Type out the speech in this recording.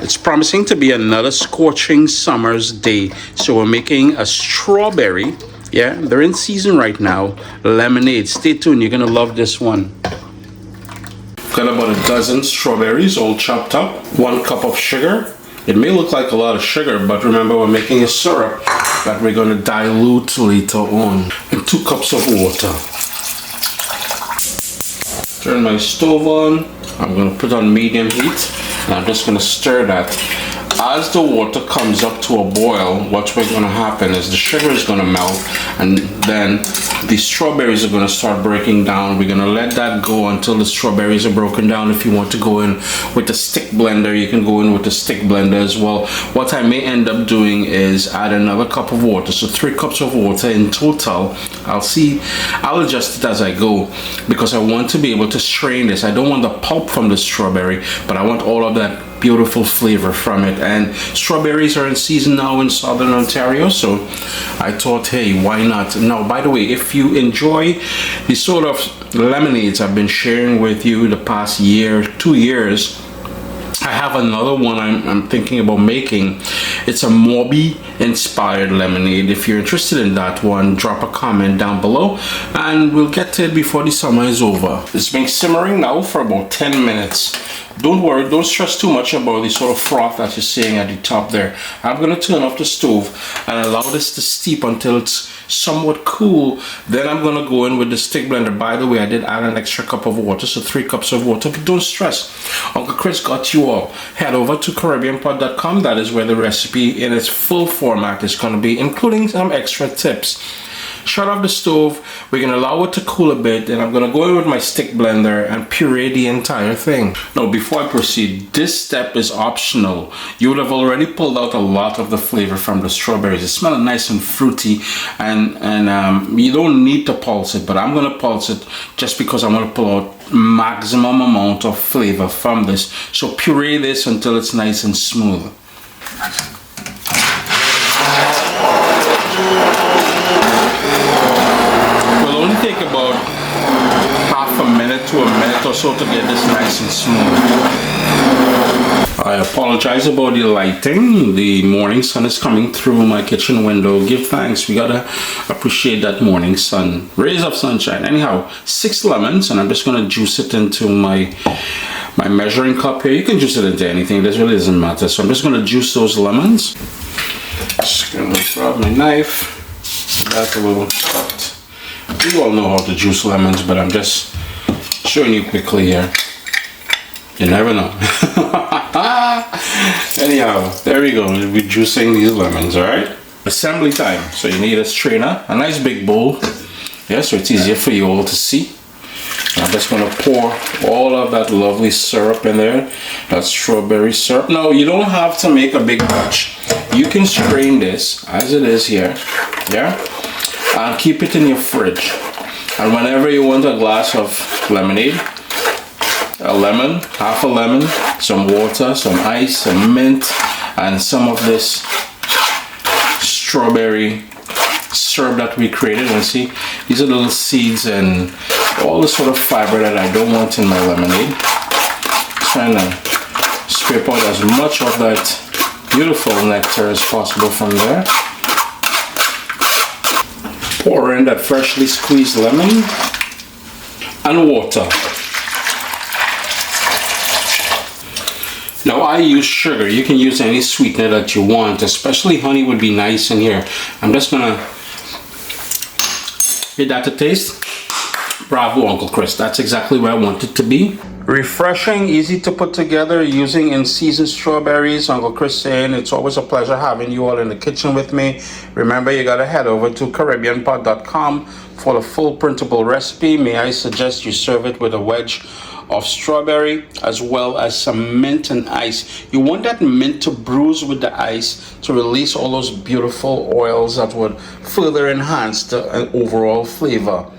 It's promising to be another scorching summer's day. So we're making a strawberry. Yeah, they're in season right now. Lemonade. Stay tuned. You're going to love this one. Got about a dozen strawberries all chopped up. 1 cup of sugar. It may look like a lot of sugar, but remember we're making a syrup that we're going to dilute later on. And 2 cups of water. Turn my stove on. I'm going to put on medium heat. And I'm just going to stir that. As the water comes up to a boil, what's going to happen is the sugar is going to melt, and then the strawberries are going to start breaking down. We're going to let that go until the strawberries are broken down. If you want to go in with a stick blender, you can go in with a stick blender as well. What I may end up doing is add another cup of water, so 3 cups of water in total. I'll adjust it as I go, because I want to be able to strain this. I don't want the pulp from the strawberry, but I want all of that beautiful flavor from it. And strawberries are in season now in southern Ontario, so I thought, hey, why not? Now, by the way, if you enjoy the sort of lemonades I've been sharing with you the past year, 2 years, I have another one I'm thinking about making. It's a Moby inspired lemonade. If you're interested in that one, drop a comment down below and we'll get to it before the summer is over. It's been simmering now for about 10 minutes. Don't worry, don't stress too much about the sort of froth that you're seeing at the top there. I'm going to turn off the stove and allow this to steep until it's somewhat cool. Then I'm going to go in with the stick blender. By the way, I did add an extra cup of water, so 3 cups of water, but don't stress. Uncle Chris got you all. Head over to CaribbeanPod.com. That is where the recipe in its full format is going to be, including some extra tips. Shut off the stove. We're going to allow it to cool a bit, and I'm going to go in with my stick blender and puree the entire thing. Now, before I proceed, this step is optional. You would have already pulled out a lot of the flavor from the strawberries. It smells nice and fruity, and you don't need to pulse it, but I'm going to pulse it just because I want to pull out maximum amount of flavor from this. So puree this until it's nice and smooth. Take about half a minute to a minute or so to get this nice and smooth. I apologize about the lighting. The morning sun is coming through my kitchen window. Give thanks. We gotta appreciate that morning sun. Rays of sunshine. Anyhow, 6 lemons, and I'm just gonna juice it into my measuring cup here. You can juice it into anything. This really doesn't matter. So I'm just gonna juice those lemons. Just gonna grab my knife. That's a little cut. You all know how to juice lemons, but I'm just showing you quickly here. You never know. Anyhow, there we go. We'll be juicing these lemons, alright? Assembly time. So you need a strainer, a nice big bowl. Yeah, so it's easier for you all to see. I'm just going to pour all of that lovely syrup in there. That strawberry syrup. Now, you don't have to make a big batch. You can strain this as it is here. Yeah? And keep it in your fridge, and whenever you want a glass of lemonade, a lemon, half a lemon, some water, some ice, some mint, and some of this strawberry syrup that we created. And see, these are little seeds and all the sort of fiber that I don't want in my lemonade. Trying to scrape out as much of that beautiful nectar as possible from there. Pour in that freshly squeezed lemon and water. Now I use sugar. You can use any sweetener that you want, especially honey would be nice in here. I'm just gonna give that a taste. Bravo, Uncle Chris. That's exactly where I want it to be. Refreshing, easy to put together, using in-season strawberries. Uncle Chris saying it's always a pleasure having you all in the kitchen with me. Remember, you gotta head over to CaribbeanPod.com for the full printable recipe. May I suggest you serve it with a wedge of strawberry as well as some mint and ice. You want that mint to bruise with the ice to release all those beautiful oils that would further enhance the overall flavor.